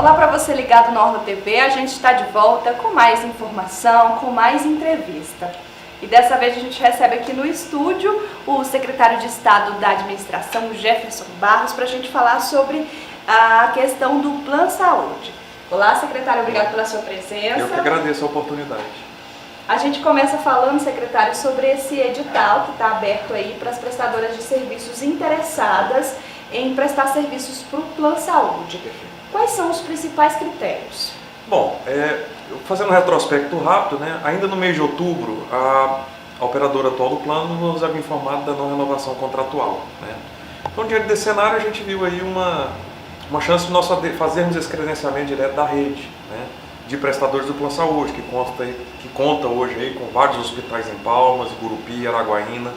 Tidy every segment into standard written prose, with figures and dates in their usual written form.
Olá para você ligado no Orla TV, a gente está de volta com mais informação, com mais entrevista. E dessa vez a gente recebe aqui no estúdio o secretário de Estado da Administração, Jefferson Barros, para a gente falar sobre a questão do Plano Saúde. Olá, secretário, obrigado pela sua presença. Eu que agradeço a oportunidade. A gente começa falando, secretário, sobre esse edital que está aberto aí para as prestadoras de serviços interessadas em prestar serviços para o Plano Saúde. Quais são os principais critérios? Bom, fazendo um retrospecto rápido, né, ainda no mês de outubro, a operadora atual do plano nos havia informado da não renovação contratual. Né? Então, diante desse cenário, a gente viu aí uma chance de nós fazermos esse credenciamento direto da rede, né, de prestadores do Plano Saúde, que conta hoje aí com vários hospitais em Palmas, Gurupi, Araguaína.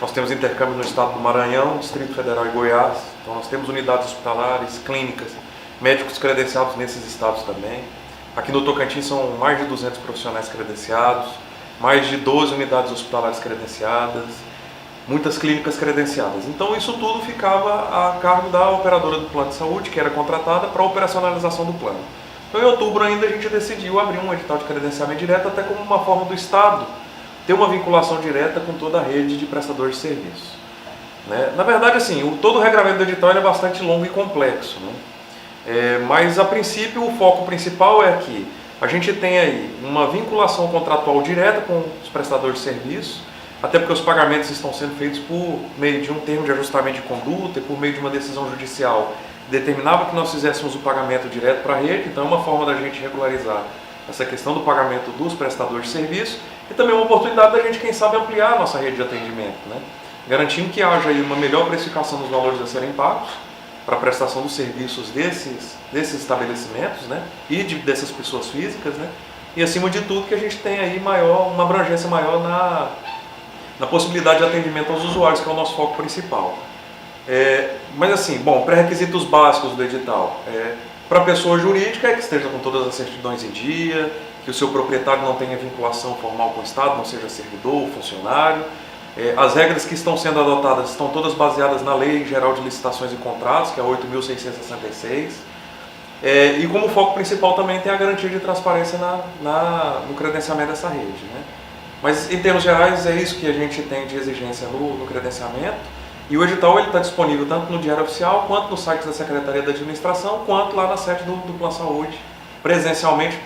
Nós temos intercâmbio no estado do Maranhão, Distrito Federal e Goiás. Então, nós temos unidades hospitalares, clínicas, médicos credenciados nesses estados também. Aqui no Tocantins são mais de 200 profissionais credenciados, mais de 12 unidades hospitalares credenciadas, muitas clínicas credenciadas. Então isso tudo ficava a cargo da operadora do plano de saúde, que era contratada para a operacionalização do plano. Então em outubro ainda a gente decidiu abrir um edital de credenciamento direto, até como uma forma do Estado ter uma vinculação direta com toda a rede de prestadores de serviços. Né? Na verdade, assim, todo o regramento do edital é bastante longo e complexo, né? Mas a princípio o foco principal é que a gente tem aí uma vinculação contratual direta com os prestadores de serviços, até porque os pagamentos estão sendo feitos por meio de um termo de ajustamento de conduta e por meio de uma decisão judicial que determinava que nós fizéssemos o pagamento direto para a rede. Então é uma forma da gente regularizar essa questão do pagamento dos prestadores de serviços e também uma oportunidade da gente, quem sabe, ampliar a nossa rede de atendimento, né? Garantindo que haja aí uma melhor precificação dos valores a serem pagos para a prestação dos serviços desses estabelecimentos, né, e dessas pessoas físicas, né, e acima de tudo que a gente tem aí uma abrangência maior na possibilidade de atendimento aos usuários, que é o nosso foco principal. Mas assim, bom, pré-requisitos básicos do edital. Para a pessoa jurídica é que esteja com todas as certidões em dia, que o seu proprietário não tenha vinculação formal com o Estado, não seja servidor ou funcionário. As regras que estão sendo adotadas estão todas baseadas na Lei Geral de Licitações e Contratos, que é a 8.666. E como foco principal também tem a garantia de transparência no credenciamento dessa rede. Né? Mas em termos gerais é isso que a gente tem de exigência no credenciamento. E o edital está disponível tanto no Diário Oficial, quanto no site da Secretaria da Administração, quanto lá na sede do Plano Saúde, presencialmente,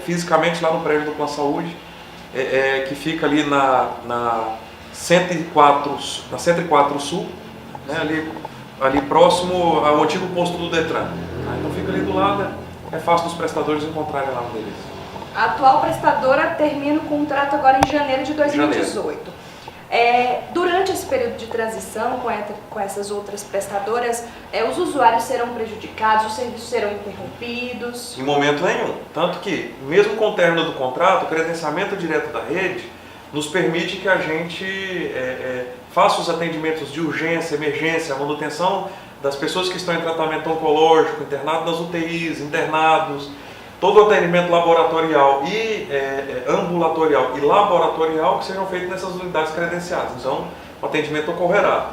fisicamente lá no prédio do Plano Saúde, que fica ali na 104 Sul, né, ali próximo ao antigo posto do Detran. Então fica ali do lado, é fácil dos prestadores encontrarem lá um deles. A atual prestadora termina o contrato agora em janeiro de 2018. Durante esse período de transição com essas outras prestadoras, os usuários serão prejudicados, os serviços serão interrompidos? Em momento nenhum. Tanto que, mesmo com o término do contrato, o credenciamento direto da rede nos permite que a gente faça os atendimentos de urgência, emergência, a manutenção das pessoas que estão em tratamento oncológico, internado nas UTIs, internados, todo o atendimento laboratorial e ambulatorial e laboratorial que sejam feitos nessas unidades credenciadas. Então, o atendimento ocorrerá.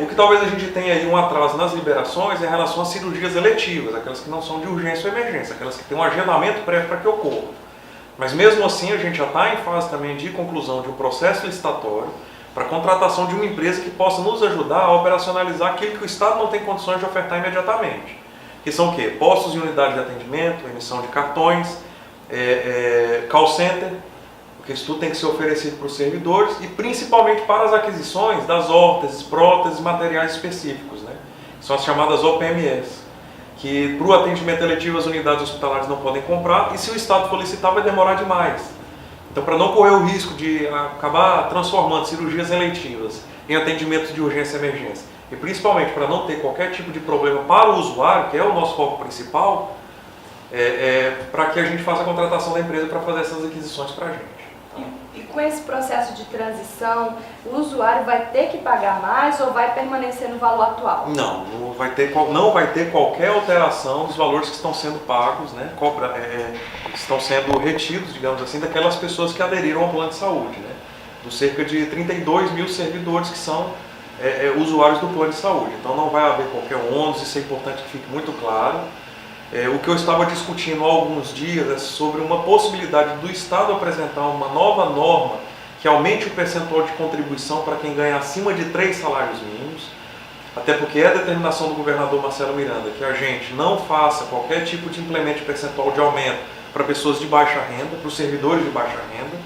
O que talvez a gente tenha aí um atraso nas liberações é em relação às cirurgias eletivas, aquelas que não são de urgência ou emergência, aquelas que têm um agendamento prévio para que ocorra. Mas mesmo assim a gente já está em fase também de conclusão de um processo licitatório para a contratação de uma empresa que possa nos ajudar a operacionalizar aquilo que o Estado não tem condições de ofertar imediatamente. Que são o quê? Postos e unidades de atendimento, emissão de cartões, call center, porque isso tudo tem que ser oferecido para os servidores e principalmente para as aquisições das órteses, próteses e materiais específicos, né? São as chamadas OPMS. Que para o atendimento eletivo as unidades hospitalares não podem comprar e se o Estado for licitar vai demorar demais. Então, para não correr o risco de acabar transformando cirurgias eletivas em atendimentos de urgência e emergência e principalmente para não ter qualquer tipo de problema para o usuário, que é o nosso foco principal, para que a gente faça a contratação da empresa para fazer essas aquisições para a gente. E com esse processo de transição, o usuário vai ter que pagar mais ou vai permanecer no valor atual? Não vai ter qualquer alteração dos valores que estão sendo pagos, né? Estão sendo retidos, digamos assim, daquelas pessoas que aderiram ao plano de saúde, né? Dos cerca de 32 mil servidores que são usuários do plano de saúde. Então não vai haver qualquer ônus, isso é importante que fique muito claro. O que eu estava discutindo há alguns dias é sobre uma possibilidade do Estado apresentar uma nova norma que aumente o percentual de contribuição para quem ganha acima de 3 salários mínimos, até porque é a determinação do governador Marcelo Miranda que a gente não faça qualquer tipo de implemento de percentual de aumento para pessoas de baixa renda, para os servidores de baixa renda,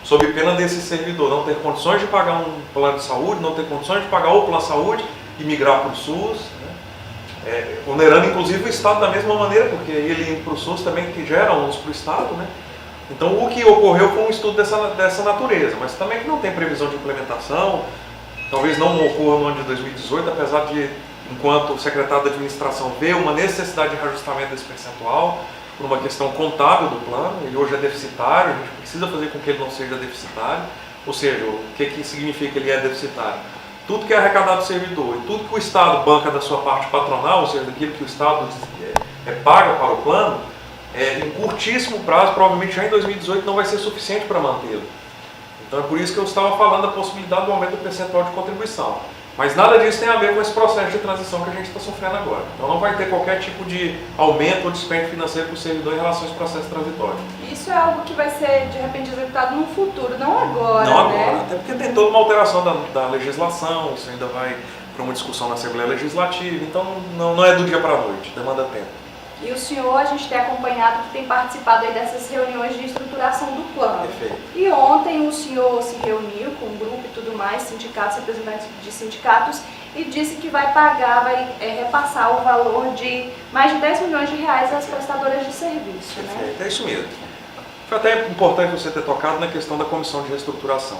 sob pena desse servidor não ter condições de pagar um plano de saúde, não ter condições de pagar o plano de saúde e migrar para o SUS, onerando inclusive o Estado da mesma maneira, porque ele indo para o SUS também que gera ônus para o Estado, né? Então o que ocorreu foi um estudo dessa natureza, mas também que não tem previsão de implementação, talvez não ocorra no ano de 2018, apesar de, enquanto o secretário da administração vê uma necessidade de reajustamento desse percentual, por uma questão contábil do plano, ele hoje é deficitário, a gente precisa fazer com que ele não seja deficitário, ou seja, o que significa que ele é deficitário? Tudo que é arrecadado do servidor e tudo que o Estado banca da sua parte patronal, ou seja, daquilo que o Estado paga para o plano, em curtíssimo prazo, provavelmente já em 2018, não vai ser suficiente para mantê-lo. Então é por isso que eu estava falando da possibilidade do aumento do percentual de contribuição. Mas nada disso tem a ver com esse processo de transição que a gente está sofrendo agora. Então não vai ter qualquer tipo de aumento ou dispêndio financeiro para o servidor em relação a esse processo transitório. Isso é algo que vai ser, de repente, executado no futuro, não agora, Não agora, né? até porque tem toda uma alteração da legislação, isso ainda vai para uma discussão na Assembleia Legislativa, então não é do dia para a noite, demanda tempo. E o senhor, a gente tem acompanhado que tem participado aí dessas reuniões de estruturação do plano. Perfeito. E ontem o senhor se reuniu com um grupo e tudo mais, sindicatos, representantes de sindicatos, e disse que vai pagar, vai repassar o valor de mais de 10 milhões de reais às prestadoras de serviço, né? Perfeito, é isso mesmo. Foi até importante você ter tocado na questão da comissão de reestruturação.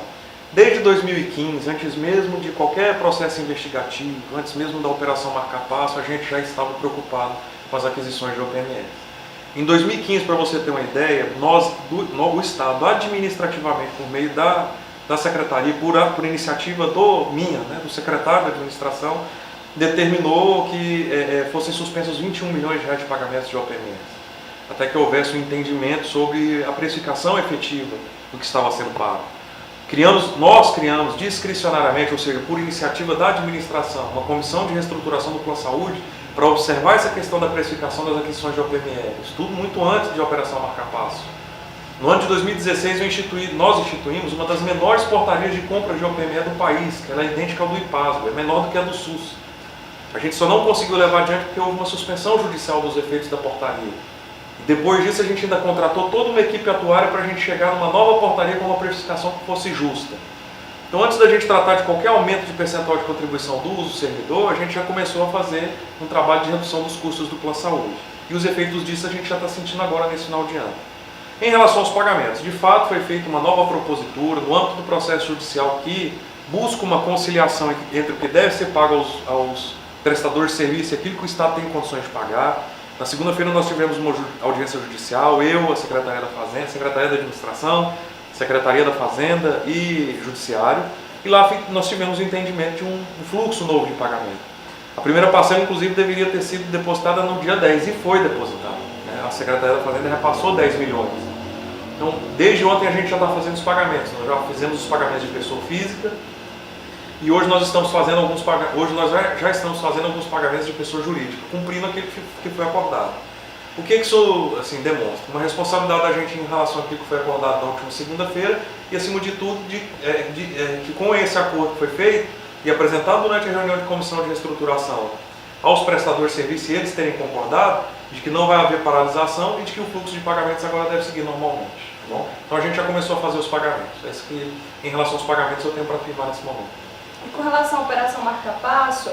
Desde 2015, antes mesmo de qualquer processo investigativo, antes mesmo da Operação Marca Passo, a gente já estava preocupado com as aquisições de OPMS. Em 2015, para você ter uma ideia, o Estado, administrativamente, por meio da Secretaria, por iniciativa do secretário da Administração, determinou que fossem suspensos 21 milhões de reais de pagamentos de OPMS, até que houvesse um entendimento sobre a precificação efetiva do que estava sendo pago. Nós criamos discricionariamente, ou seja, por iniciativa da administração, uma comissão de reestruturação do Plano Saúde para observar essa questão da precificação das aquisições de OPMS, tudo muito antes de Operação Marca Passo. No ano de 2016, nós instituímos uma das menores portarias de compra de OPME do país, que ela é idêntica ao do IPASGO, é menor do que a do SUS. A gente só não conseguiu levar adiante porque houve uma suspensão judicial dos efeitos da portaria. Depois disso, a gente ainda contratou toda uma equipe atuária para a gente chegar numa nova portaria com uma precificação que fosse justa. Então, antes da gente tratar de qualquer aumento de percentual de contribuição do uso servidor, a gente já começou a fazer um trabalho de redução dos custos do Plano Saúde. E os efeitos disso a gente já está sentindo agora nesse final de ano. Em relação aos pagamentos, de fato foi feita uma nova propositura no âmbito do processo judicial que busca uma conciliação entre o que deve ser pago aos prestadores de serviço e aquilo que o Estado tem condições de pagar. Na segunda-feira nós tivemos uma audiência judicial, eu, a Secretaria da Fazenda, a Secretaria da Administração, Secretaria da Fazenda e Judiciário, e lá nós tivemos o entendimento de um fluxo novo de pagamento. A primeira parcela, inclusive, deveria ter sido depositada no dia 10 e foi depositada. A Secretaria da Fazenda repassou 10 milhões. Então, desde ontem a gente já está fazendo os pagamentos. Nós já fizemos os pagamentos de pessoa física e hoje nós estamos fazendo já estamos fazendo alguns pagamentos de pessoa jurídica, cumprindo aquilo que foi acordado. O que isso demonstra? Uma responsabilidade da gente em relação àquilo que foi acordado na última segunda-feira e, acima de tudo, que com esse acordo que foi feito e apresentado durante a reunião de comissão de reestruturação aos prestadores de serviço, e eles terem concordado de que não vai haver paralisação e de que o fluxo de pagamentos agora deve seguir normalmente. Tá bom? Então a gente já começou a fazer os pagamentos. É isso que, em relação aos pagamentos, eu tenho para afirmar nesse momento. E com relação à Operação Marca Passo,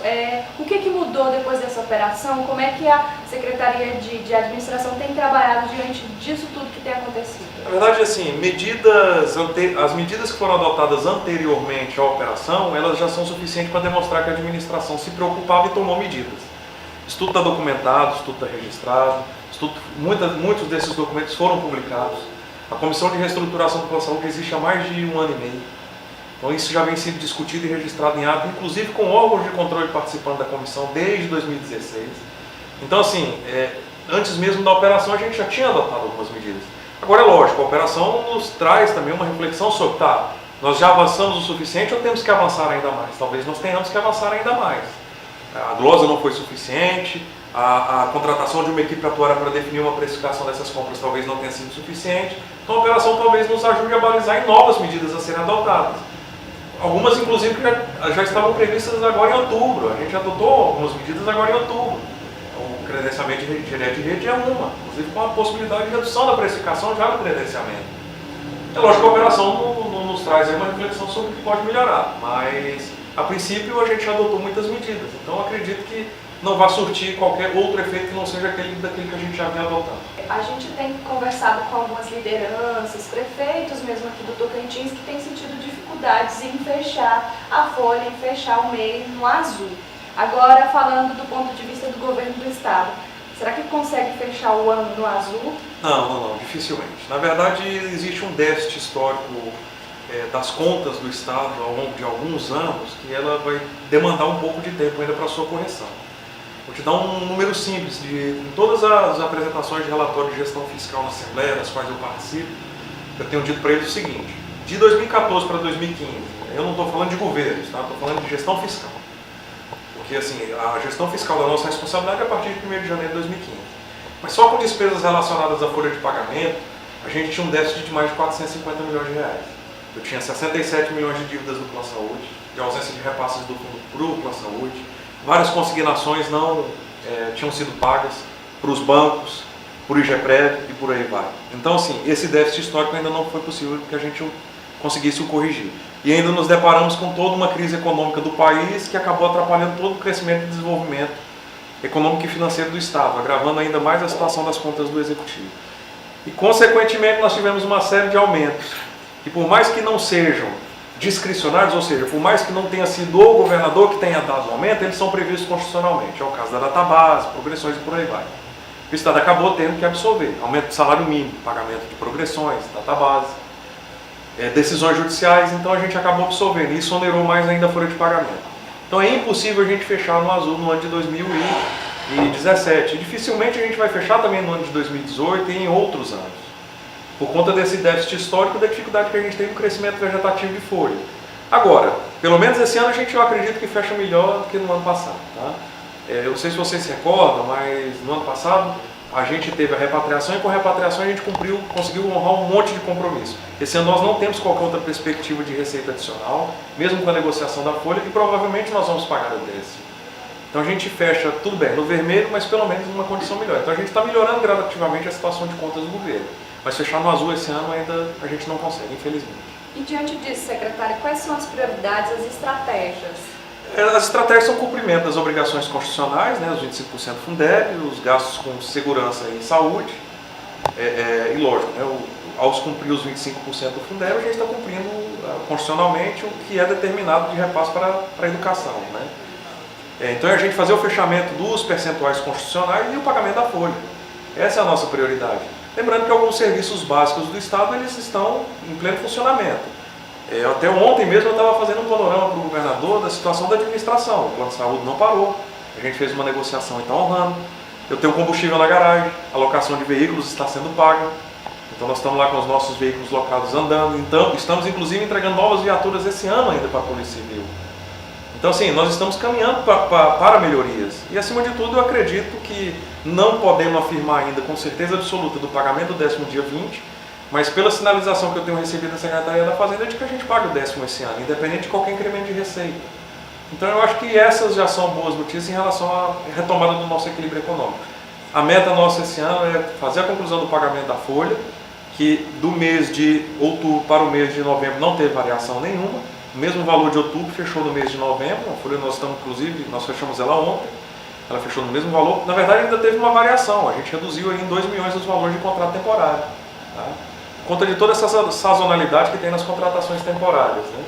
o que mudou depois dessa operação? Como é que a Secretaria de Administração tem trabalhado diante disso tudo que tem acontecido? Na verdade, as medidas que foram adotadas anteriormente à operação, elas já são suficientes para demonstrar que a administração se preocupava e tomou medidas. Isso tudo está documentado, isso tudo está registrado, muitos desses documentos foram publicados. A Comissão de Reestruturação do Plano Saúde existe há mais de 1 ano e meio. Então isso já vem sendo discutido e registrado em ato, inclusive com órgãos de controle participando da comissão desde 2016. Então antes mesmo da operação a gente já tinha adotado algumas medidas. Agora é lógico, a operação nos traz também uma reflexão sobre, nós já avançamos o suficiente ou temos que avançar ainda mais? Talvez nós tenhamos que avançar ainda mais. A glosa não foi suficiente, A contratação de uma equipe atuária para definir uma precificação dessas compras talvez não tenha sido suficiente. Então a operação talvez nos ajude a balizar em novas medidas a serem adotadas. Algumas, inclusive, já estavam previstas agora em outubro. A gente adotou algumas medidas agora em outubro. O credenciamento de rede é uma, inclusive com a possibilidade de redução da precificação já no credenciamento. É lógico que a operação não nos traz aí uma reflexão sobre o que pode melhorar, mas a princípio a gente já adotou muitas medidas. Então acredito que não vai surtir qualquer outro efeito que não seja daquele que a gente já vinha adotando. A gente tem conversado com algumas lideranças, prefeitos mesmo aqui do Tocantins, que têm sentido dificuldades em fechar a folha, em fechar o mês no azul. Agora, falando do ponto de vista do governo do estado, será que consegue fechar o ano no azul? Não, dificilmente. Na verdade, existe um déficit histórico das contas do estado ao longo de alguns anos que ela vai demandar um pouco de tempo ainda para a sua correção. Vou te dar um número simples. Em todas as apresentações de relatório de gestão fiscal na Assembleia, das quais eu participo, eu tenho dito para eles o seguinte: de 2014 para 2015, eu não estou falando de governos, tá? Estou falando de gestão fiscal. Porque assim, a gestão fiscal da nossa responsabilidade é a partir de 1º de janeiro de 2015. Mas só com despesas relacionadas à folha de pagamento, a gente tinha um déficit de mais de 450 milhões de reais. Eu tinha 67 milhões de dívidas do Plano Saúde, de ausência de repasses do fundo para o Plano Saúde. Várias consignações não tinham sido pagas para os bancos, para o IGPREV e por aí vai. Então, assim, esse déficit histórico ainda não foi possível que a gente conseguisse o corrigir. E ainda nos deparamos com toda uma crise econômica do país que acabou atrapalhando todo o crescimento e desenvolvimento econômico e financeiro do Estado, agravando ainda mais a situação das contas do Executivo. E, consequentemente, nós tivemos uma série de aumentos. E por mais que não sejam discricionários, ou seja, por mais que não tenha sido o governador que tenha dado o aumento, eles são previstos constitucionalmente. É o caso da database, progressões e por aí vai. O Estado acabou tendo que absorver aumento do salário mínimo, pagamento de progressões, database, decisões judiciais, então a gente acabou absorvendo. E isso onerou mais ainda a folha de pagamento. Então é impossível a gente fechar no azul no ano de 2017. E dificilmente a gente vai fechar também no ano de 2018 e em outros anos, por conta desse déficit histórico e da dificuldade que a gente tem no crescimento vegetativo de folha. Agora, pelo menos esse ano eu acredito que fecha melhor do que no ano passado. Tá? Eu não sei se vocês se recordam, mas no ano passado a gente teve a repatriação e com a repatriação a gente conseguiu honrar um monte de compromisso. Esse ano nós não temos qualquer outra perspectiva de receita adicional, mesmo com a negociação da folha, e provavelmente nós vamos pagar o décimo. Então a gente fecha, tudo bem, no vermelho, mas pelo menos numa condição melhor. Então a gente está melhorando gradativamente a situação de contas do governo. Mas fechar no azul esse ano ainda a gente não consegue, infelizmente. E diante disso, secretário, quais são as prioridades, as estratégias? As estratégias são o cumprimento das obrigações constitucionais, né, os 25% Fundeb, os gastos com segurança e saúde. E lógico, né, ao cumprir os 25% do Fundeb, a gente está cumprindo constitucionalmente o que é determinado de repasse para a educação. Né? Então é a gente fazer o fechamento dos percentuais constitucionais e o pagamento da folha. Essa é a nossa prioridade. Lembrando que alguns serviços básicos do Estado eles estão em pleno funcionamento. Até ontem mesmo eu estava fazendo um panorama para o governador da situação da administração. O plano de saúde não parou, a gente fez uma negociação e está honrando. Eu tenho combustível na garagem, a locação de veículos está sendo paga. Então nós estamos lá com os nossos veículos locados andando. Então estamos inclusive entregando novas viaturas esse ano ainda para a Polícia Civil. Então assim, nós estamos caminhando para melhorias. E acima de tudo eu acredito que não podemos afirmar ainda com certeza absoluta do pagamento do 10º dia 20, mas pela sinalização que eu tenho recebido da Secretaria da Fazenda de que a gente paga o 10º esse ano, independente de qualquer incremento de receita. Então eu acho que essas já são boas notícias em relação à retomada do nosso equilíbrio econômico. A meta nossa esse ano é fazer a conclusão do pagamento da folha, que do mês de outubro para o mês de novembro não teve variação nenhuma. O mesmo valor de outubro fechou no mês de novembro, a folha nós fechamos ela ontem, ela fechou no mesmo valor. Na verdade ainda teve uma variação, a gente reduziu aí em 2 milhões os valores de contrato temporário. Tá? Por conta de toda essa sazonalidade que tem nas contratações temporárias. Né?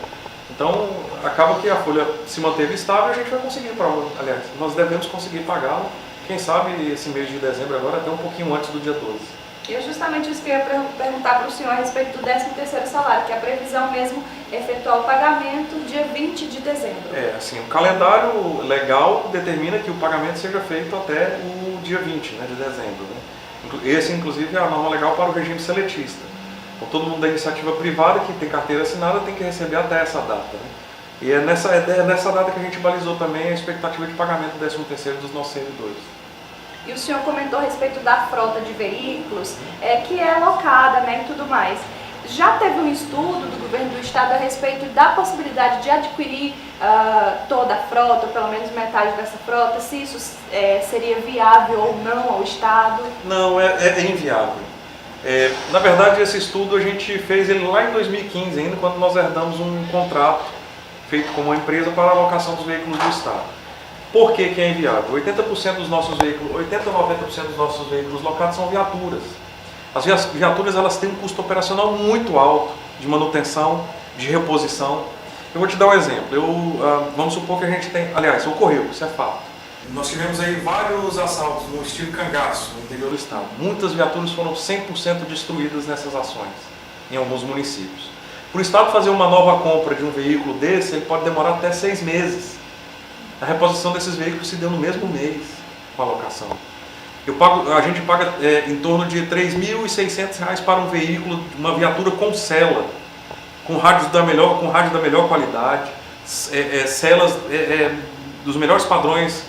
Então acaba que a folha se manteve estável e a gente vai conseguir, aliás, nós devemos conseguir pagá-la, quem sabe esse mês de dezembro agora até um pouquinho antes do dia 12. E é justamente isso que eu ia perguntar para o senhor a respeito do 13º salário, que a previsão mesmo é efetuar o pagamento dia 20 de dezembro. Assim, o calendário legal determina que o pagamento seja feito até o dia 20, né, de dezembro. Né? Esse, inclusive, é a norma legal para o regime seletista. Então, todo mundo da iniciativa privada que tem carteira assinada tem que receber até essa data. Né? E é nessa data que a gente balizou também a expectativa de pagamento do 13º dos nossos servidores. E o senhor comentou a respeito da frota de veículos, que é alocada, né, e tudo mais. Já teve um estudo do governo do estado a respeito da possibilidade de adquirir toda a frota, ou pelo menos metade dessa frota, se isso seria viável ou não ao estado? Não, é inviável. Na verdade, esse estudo a gente fez ele lá em 2015, ainda quando nós herdamos um contrato feito com uma empresa para a alocação dos veículos do estado. Por que é inviável? 80% dos nossos veículos, 80 a 90% dos nossos veículos locados são viaturas. As viaturas elas têm um custo operacional muito alto de manutenção, de reposição. Eu vou te dar um exemplo. Vamos supor que a gente tem, aliás, ocorreu, isso é fato. Nós tivemos aí vários assaltos no estilo cangaço no interior do estado. Muitas viaturas foram 100% destruídas nessas ações, em alguns municípios. Para o estado fazer uma nova compra de um veículo desse, ele pode demorar até 6 meses. A reposição desses veículos se deu no mesmo mês com a locação. A gente paga em torno de R$ 3.600 para um veículo, uma viatura com cela, com rádio da melhor qualidade, celas dos melhores padrões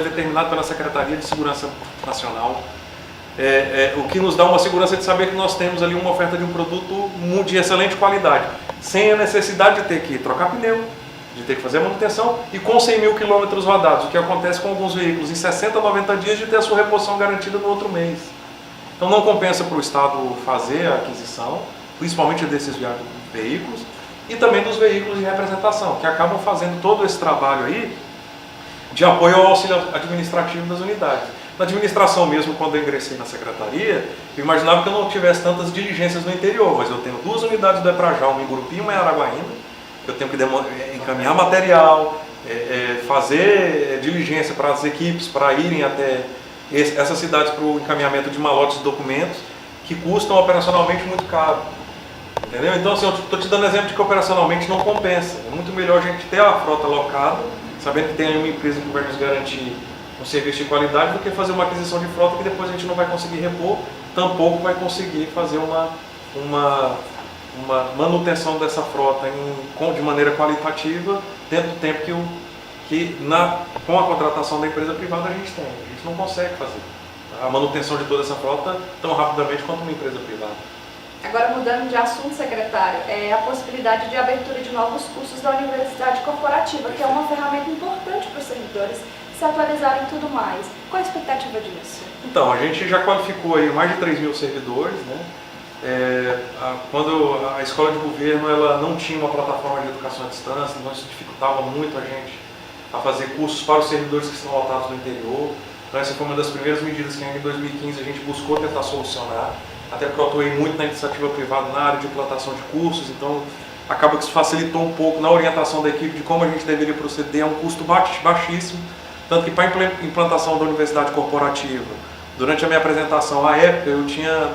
determinados pela Secretaria de Segurança Nacional, o que nos dá uma segurança de saber que nós temos ali uma oferta de um produto de excelente qualidade, sem a necessidade de ter que trocar pneu, de ter que fazer a manutenção e com 100 mil quilômetros rodados, o que acontece com alguns veículos em 60 a 90 dias de ter a sua reposição garantida no outro mês. Então não compensa para o estado fazer a aquisição, principalmente desses veículos, e também dos veículos de representação, que acabam fazendo todo esse trabalho aí de apoio ao auxílio administrativo das unidades. Na administração mesmo, quando eu ingressei na secretaria, eu imaginava que eu não tivesse tantas diligências no interior, mas eu tenho 2 unidades do EPRAJAL, uma em Gurupi e uma em Araguaína. Eu tenho que encaminhar material, fazer diligência para as equipes para irem até essas cidades para o encaminhamento de malotes de documentos que custam operacionalmente muito caro. Entendeu? Então, assim, eu estou te dando exemplo de que operacionalmente não compensa. É muito melhor a gente ter a frota alocada, sabendo que tem aí uma empresa que vai nos garantir um serviço de qualidade, do que fazer uma aquisição de frota que depois a gente não vai conseguir repor, tampouco vai conseguir fazer uma manutenção dessa frota de maneira qualitativa dentro do tempo com a contratação da empresa privada a gente tem. A gente não consegue fazer a manutenção de toda essa frota tão rapidamente quanto uma empresa privada. Agora, mudando de assunto, secretário, a possibilidade de abertura de novos cursos da Universidade Corporativa, que é uma ferramenta importante para os servidores se atualizarem e tudo mais. Qual a expectativa disso? Então, a gente já qualificou aí mais de 3 mil servidores, né? Quando a escola de governo ela não tinha uma plataforma de educação à distância, então isso dificultava muito a gente a fazer cursos para os servidores que estão lotados no interior. Então essa foi uma das primeiras medidas que em 2015 a gente buscou tentar solucionar, até porque eu atuei muito na iniciativa privada na área de implantação de cursos, então acaba que isso facilitou um pouco na orientação da equipe de como a gente deveria proceder a um custo baixíssimo, tanto que para a implantação da universidade corporativa, durante a minha apresentação à época, eu tinha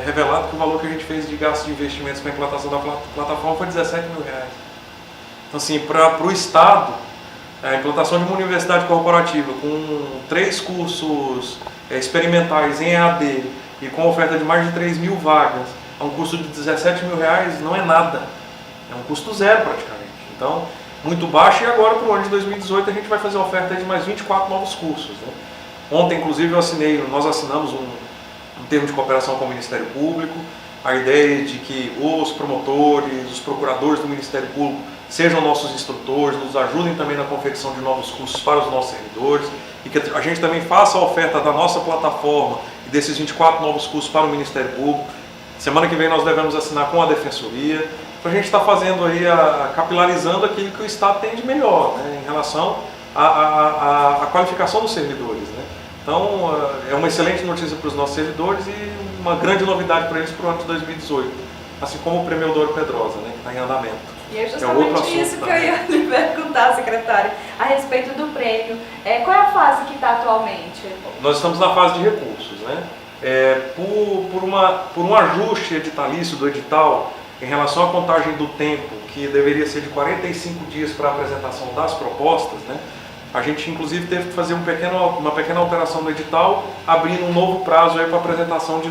revelado que o valor que a gente fez de gasto de investimentos para a implantação da plataforma foi R$ 17 mil. Então, assim, para o Estado, a implantação de uma universidade corporativa com 3 cursos experimentais em EAD e com oferta de mais de 3 mil vagas, a um custo de R$ 17 mil não é nada. É um custo zero praticamente. Então, muito baixo, e agora para o ano de 2018 a gente vai fazer a oferta de mais 24 novos cursos, né? Ontem, inclusive, nós assinamos um termo de cooperação com o Ministério Público. A ideia é de que os promotores, os procuradores do Ministério Público sejam nossos instrutores, nos ajudem também na confecção de novos cursos para os nossos servidores, e que a gente também faça a oferta da nossa plataforma e desses 24 novos cursos para o Ministério Público. Semana que vem nós devemos assinar com a Defensoria. Então a gente está fazendo aí, capilarizando aquilo que o Estado tem de melhor, né, em relação à qualificação dos servidores, né? Então, é uma excelente notícia para os nossos servidores e uma grande novidade para eles para o ano de 2018, assim como o Prêmio Eudoro Pedrosa, né, que está em andamento. E é justamente isso que eu ia lhe perguntar, secretário, a respeito do prêmio. Qual é a fase que está atualmente? Nós estamos na fase de recursos, né? Por um ajuste editalício do edital em relação à contagem do tempo, que deveria ser de 45 dias para a apresentação das propostas, né? A gente, inclusive, teve que fazer uma pequena alteração no edital, abrindo um novo prazo para a apresentação de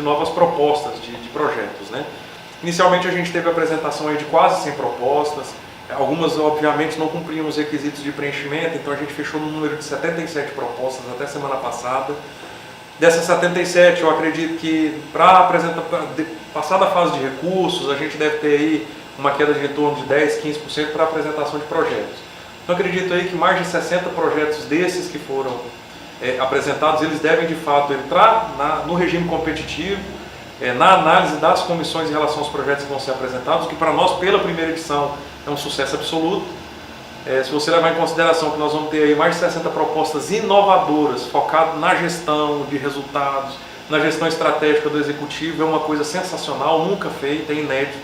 novas propostas de projetos, né? Inicialmente, a gente teve a apresentação aí de quase 100 propostas, Algumas, obviamente, não cumpriam os requisitos de preenchimento, então a gente fechou no número de 77 propostas até semana passada. Dessas 77, eu acredito que passada a fase de recursos, a gente deve ter aí uma queda de em torno de 10, 15% para apresentação de projetos. Então acredito aí que mais de 60 projetos desses que foram apresentados, eles devem de fato entrar no regime competitivo, na análise das comissões em relação aos projetos que vão ser apresentados, que para nós, pela primeira edição, é um sucesso absoluto. Se você levar em consideração que nós vamos ter aí mais de 60 propostas inovadoras, focadas na gestão de resultados, na gestão estratégica do executivo, é uma coisa sensacional, nunca feita, é inédito.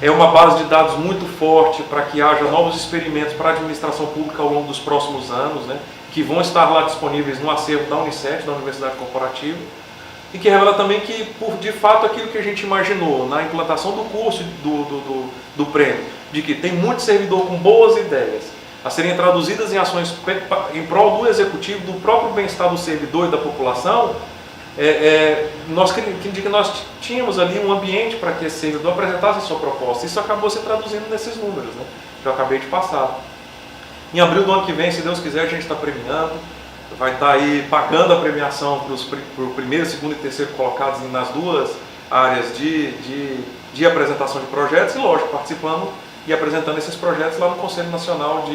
É uma base de dados muito forte para que haja novos experimentos para a administração pública ao longo dos próximos anos, né, que vão estar lá disponíveis no acervo da Unicef, da Universidade Corporativa, e que revela também que, de fato, aquilo que a gente imaginou na implantação do curso do prêmio, de que tem muito servidor com boas ideias a serem traduzidas em ações em prol do executivo, do próprio bem-estar do servidor e da população, nós tínhamos ali um ambiente para que esse servidor apresentasse a sua proposta. Isso acabou se traduzindo nesses números, né, que eu acabei de passar. Em abril do ano que vem, se Deus quiser, a gente está premiando. Vai estar aí pagando a premiação para o primeiro, segundo e terceiro colocados nas duas áreas de apresentação de projetos e, lógico, participando e apresentando esses projetos lá no Conselho Nacional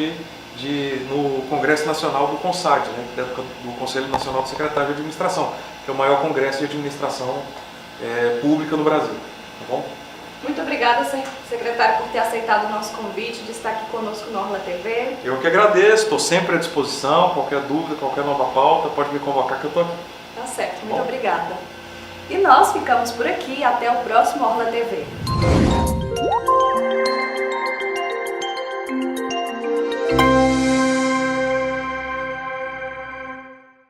no Congresso Nacional do CONSAD, né, do Conselho Nacional do Secretário de Administração, que é o maior congresso de administração pública no Brasil. Tá bom? Muito obrigada, secretário, por ter aceitado o nosso convite de estar aqui conosco no Orla TV. Eu que agradeço, estou sempre à disposição, qualquer dúvida, qualquer nova pauta, pode me convocar que eu estou aqui. Tá certo, muito obrigada. E nós ficamos por aqui, até o próximo Orla TV.